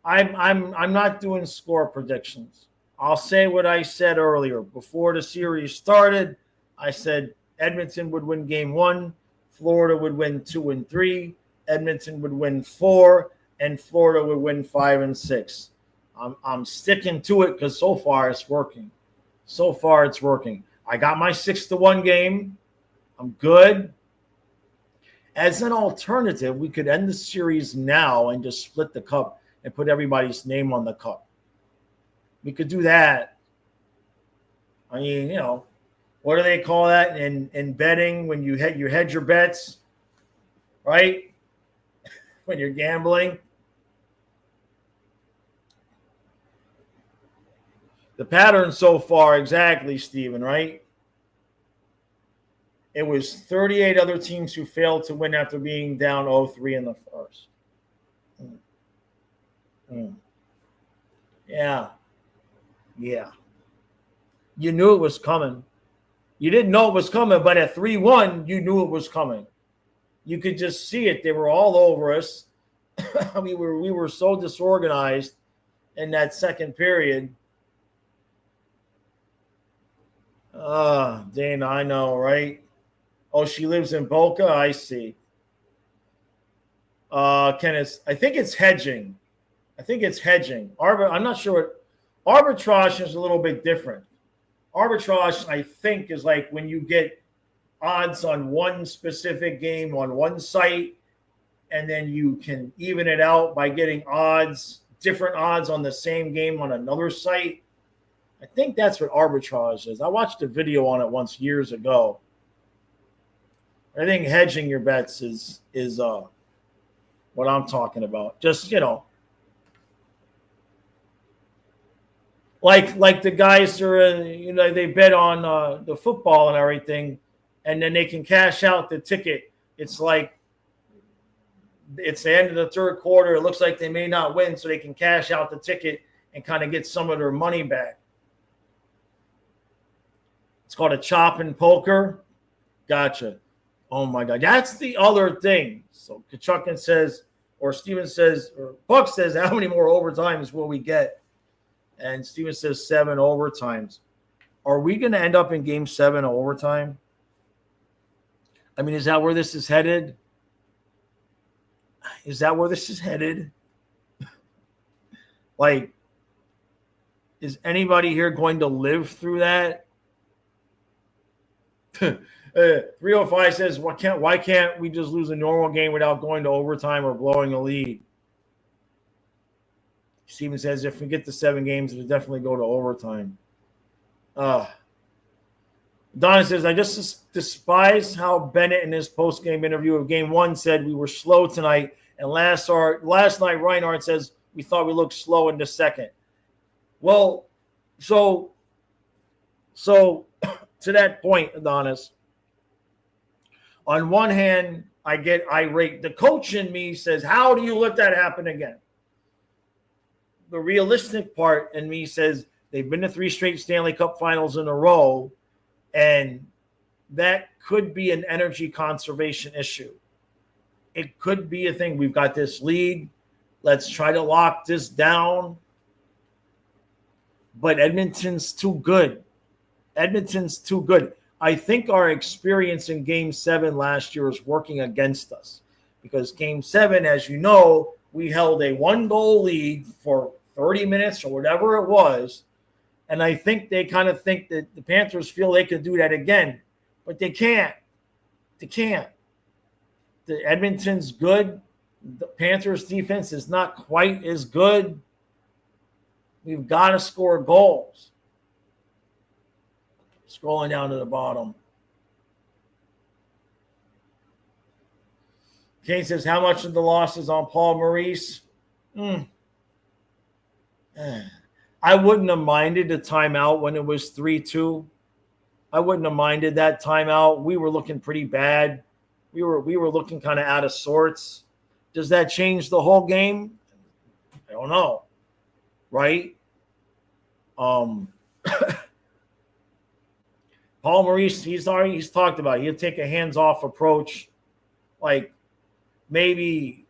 I'm not doing score predictions. I'll say what I said earlier. Before the series started, I said Edmonton would win game 1, Florida would win 2 and 3, Edmonton would win 4, and Florida would win 5 and 6. I'm sticking to it because so far it's working. So far it's working. I got my 6-1 game. I'm good. As an alternative, we could end the series now and just split the cup and put everybody's name on the cup. We could do that. I mean, what do they call that in betting when you hedge your bets, right? When you're gambling. The pattern so far, exactly, Steven, right? It was 38 other teams who failed to win after being down 0-3 in the first. Yeah. Yeah. You knew it was coming. You didn't know it was coming, but at 3-1, you knew it was coming. You could just see it. They were all over us. we were so disorganized in that second period. Dana, I know, right? Oh, she lives in Boca? I see. Kenneth, I think it's hedging. I'm not sure what arbitrage is a little bit different. Arbitrage, I think, is like when you get odds on one specific game on one site, and then you can even it out by getting different odds on the same game on another site. I think that's what arbitrage is. I watched a video on it once years ago. I think hedging your bets is what I'm talking about. Just, like the guys are, they bet on the football and everything, and then they can cash out the ticket. It's like it's the end of the third quarter. It looks like they may not win, so they can cash out the ticket and kind of get some of their money back. It's called a chop and poker. Gotcha. Oh, my God. That's the other thing. So Kachukin says, or Steven says, or Buck says, how many more overtimes will we get? And Steven says 7 overtimes. Are we going to end up in game 7 overtime? I mean, is that where this is headed? Like, is anybody here going to live through that? 305 says, why can't we just lose a normal game without going to overtime or blowing a lead? Steven says, if we get to 7 games, it'll definitely go to overtime. Donna says, I just despise how Bennett in his post-game interview of Game 1 said we were slow tonight. And last night, Reinhardt says we thought we looked slow in the second. Well, so to that point, Adonis, on one hand, I get irate. The coach in me says, how do you let that happen again? The realistic part in me says they've been to 3 straight Stanley Cup finals in a row, and that could be an energy conservation issue. It could be a thing. We've got this lead. Let's try to lock this down. But Edmonton's too good. Edmonton's too good. I think our experience in Game 7 last year is working against us, because Game 7, as you know, we held a 1-goal lead for 30 minutes or whatever it was, and I think they kind of think that the Panthers feel they could do that again, but they can't. They can't. The Edmonton's good. The Panthers' defense is not quite as good. We've got to score goals. Scrolling down to the bottom. Kane says, how much of the loss is on Paul Maurice? I wouldn't have minded a timeout when it was 3-2. I wouldn't have minded that timeout. We were looking pretty bad. We were looking kind of out of sorts. Does that change the whole game? I don't know. Right? Paul Maurice, he's talked about it. He'll take a hands-off approach, like maybe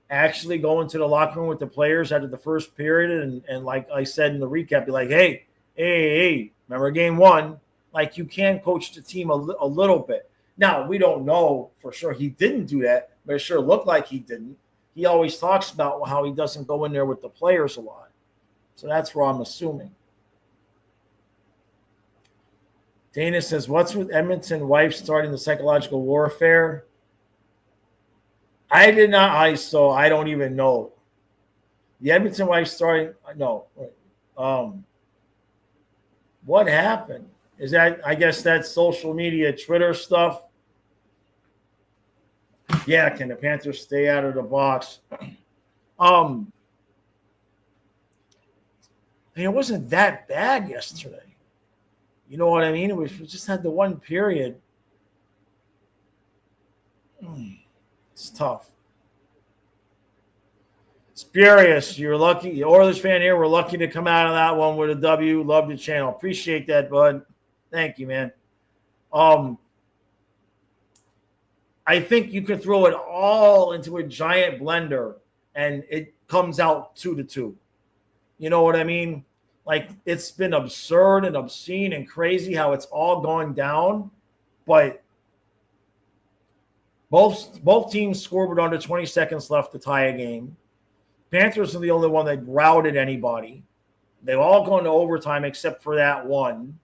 actually go into the locker room with the players after the first period and like I said in the recap, be like, hey, remember Game 1? Like, you can coach the team a little bit. Now, we don't know for sure he didn't do that, but it sure looked like he didn't. He always talks about how he doesn't go in there with the players a lot. So that's where I'm assuming. Dana says, what's with Edmonton wife starting the psychological warfare? I did not, so I don't even know. The Edmonton wife starting, no. What happened? Is that, I guess that's social media, Twitter stuff? Yeah, can the Panthers stay out of the box? It wasn't that bad yesterday. You know what I mean? We just had the one period. It's tough. Spurious, you're lucky. The Oilers fan here, we're lucky to come out of that one with a W. Love the channel. Appreciate that, bud. Thank you, man. I think you can throw it all into a giant blender and it comes out 2-2. You know what I mean? Like, it's been absurd and obscene and crazy how it's all going down, but both teams scored with under 20 seconds left to tie a game. Panthers are the only one that routed anybody. They've all gone to overtime except for that one.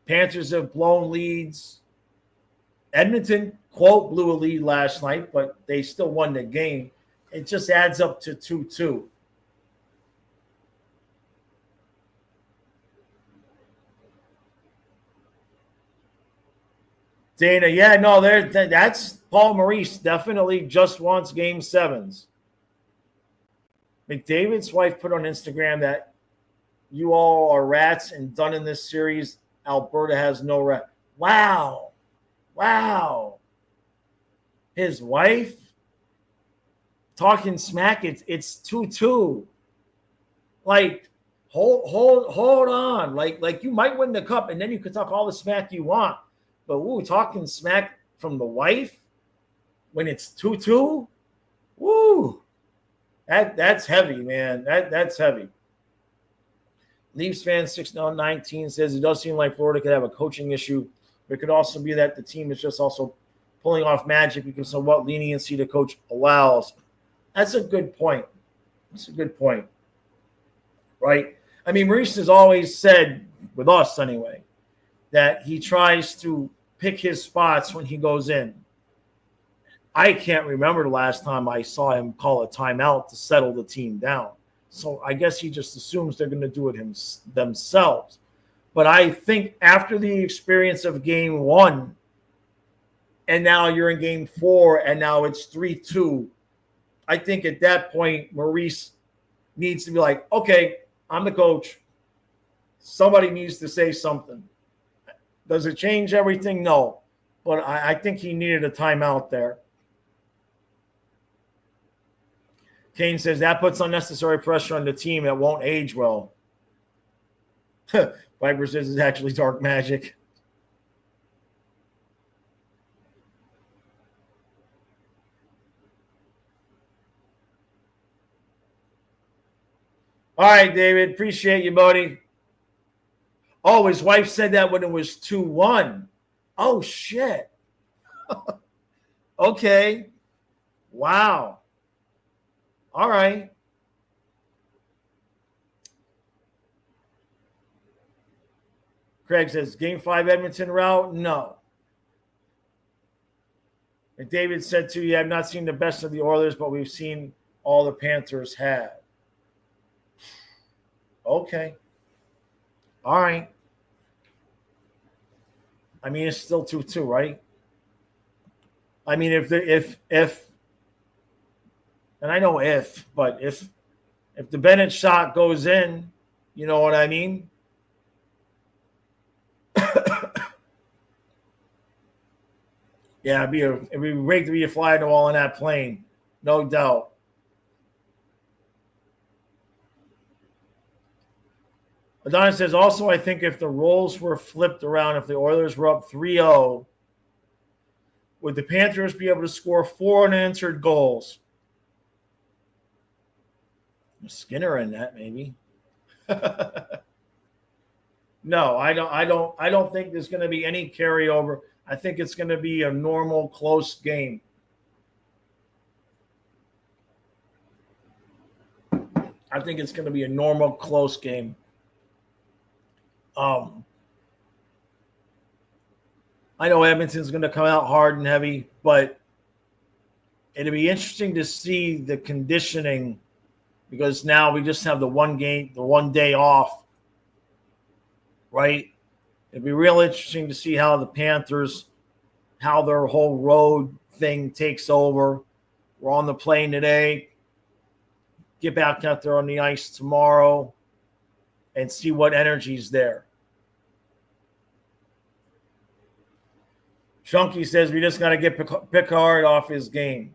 Panthers have blown leads. Edmonton, quote, blew a lead last night, but they still won the game. It just adds up to 2-2. Dana, yeah, no, that's Paul Maurice. Definitely just wants Game 7s. McDavid's wife put on Instagram that you all are rats and done in this series. Alberta has no rat. Wow. His wife talking smack. It's 2-2. Like, hold on. Like you might win the cup, and then you could talk all the smack you want. But talking smack from the wife when it's 2-2, woo. That's heavy, man. That's heavy. Leafs fan 619 says it does seem like Florida could have a coaching issue. But it could also be that the team is just also pulling off magic because of what leniency the coach allows. That's a good point. Right? I mean, Maurice has always said, with us anyway, that he tries to pick his spots when he goes in. I can't remember the last time I saw him call a timeout to settle the team down. So I guess he just assumes they're going to do it themselves. But I think after the experience of game 1, and now you're in game 4, and now it's 3-2, I think at that point, Maurice needs to be like, okay, I'm the coach. Somebody needs to say something. Does it change everything? No. But I think he needed a timeout there. Kane says that puts unnecessary pressure on the team that won't age well. Viper says it's actually dark magic. All right, David. Appreciate you, buddy. Oh, his wife said that when it was 2-1. Oh, shit. Okay. Wow. All right. Craig says, Game 5 Edmonton route? No. And David said, too, I've not seen the best of the Oilers, but we've seen all the Panthers have. Okay. All right. I mean, it's still 2-2, right? I mean, if and I know but if the Bennett shot goes in, you know what I mean? Yeah, it'd be great to be a fly on the wall in that plane, no doubt. Adonis says, also, I think if the roles were flipped around, if the Oilers were up 3-0, would the Panthers be able to score 4 unanswered goals? Skinner in that, maybe. No, I don't think there's going to be any carryover. I think it's going to be a normal, close game. I think it's going to be a normal, close game. I know Edmonton's going to come out hard and heavy, but it'll be interesting to see the conditioning because now we just have the one day off, right? It'd be real interesting to see how the Panthers, how their whole road thing takes over. We're on the plane today. Get back out there on the ice tomorrow and see what energy's there. Chunky says we just got to get Picard off his game.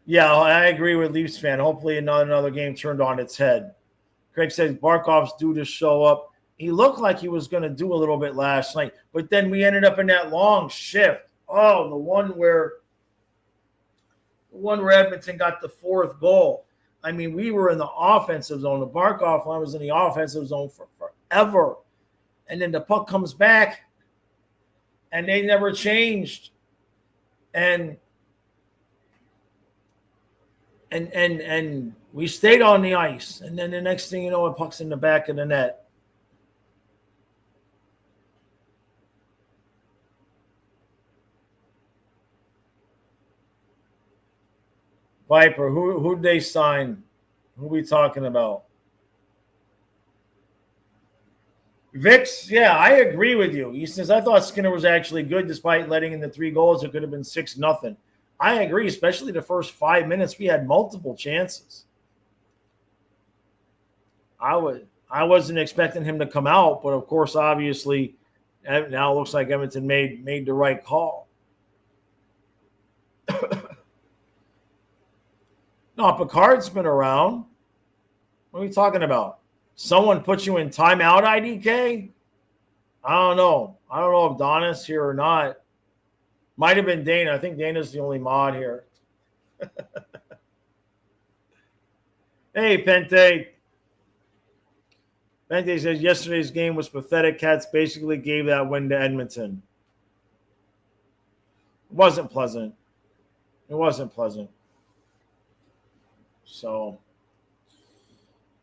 Yeah, I agree with Leafs fan. Hopefully not another game turned on its head. Craig says Barkov's due to show up. He looked like he was going to do a little bit last night, but then we ended up in that long shift. Oh, the one where Edmonton got the 4th goal. I mean, we were in the offensive zone. The Barkov line was in the offensive zone for forever. And then the puck comes back, and they never changed. And we stayed on the ice. And then the next thing you know, the puck's in the back of the net. Viper, who'd they sign? Who are we talking about? Vix, yeah, I agree with you. He says, I thought Skinner was actually good despite letting in the 3 goals. It could have been 6-0. I agree, especially the first 5 minutes. We had multiple chances. I wasn't expecting him to come out, but of course, obviously, now it looks like Edmonton made the right call. No, Picard's been around. What are we talking about? Someone put you in timeout, IDK? I don't know. I don't know if Donna's here or not. Might have been Dana. I think Dana's the only mod here. Hey, Pente. Pente says yesterday's game was pathetic. Cats basically gave that win to Edmonton. It wasn't pleasant. It wasn't pleasant. So,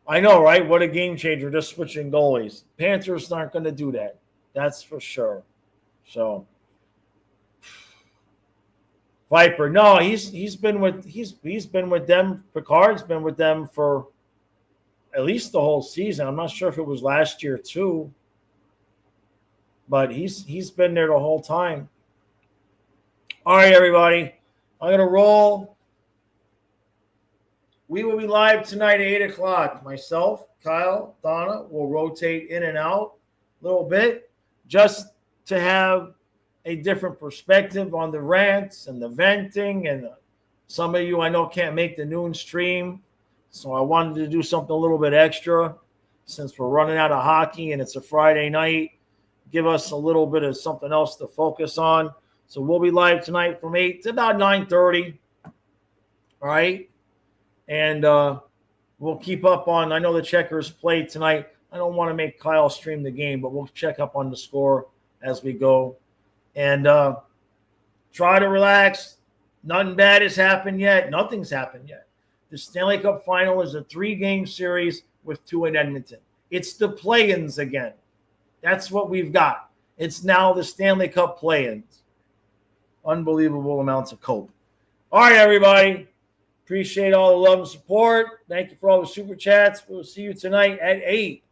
I know, right? What a game changer, just switching goalies. Panthers aren't going to do that. That's for sure. So Viper, no, he's been with them. Picard's been with them for at least the whole season. I'm not sure if it was last year too, but he's been there the whole time. All right, everybody, I'm gonna roll. We will be live tonight at 8 o'clock. Myself, Kyle, Donna will rotate in and out a little bit just to have a different perspective on the rants and the venting. And some of you I know can't make the noon stream, so I wanted to do something a little bit extra since we're running out of hockey and it's a Friday night. Give us a little bit of something else to focus on. So we'll be live tonight from 8 to about 9:30. All right. And we'll keep up on, I know the Checkers play tonight. I don't want to make Kyle stream the game, but we'll check up on the score as we go. And try to relax. Nothing bad has happened yet. Nothing's happened yet. The Stanley Cup Final is a 3-game series with 2 in Edmonton. It's the play-ins again. That's what we've got. It's now the Stanley Cup play-ins. Unbelievable amounts of cope. All right, everybody. Appreciate all the love and support. Thank you for all the super chats. We'll see you tonight at 8.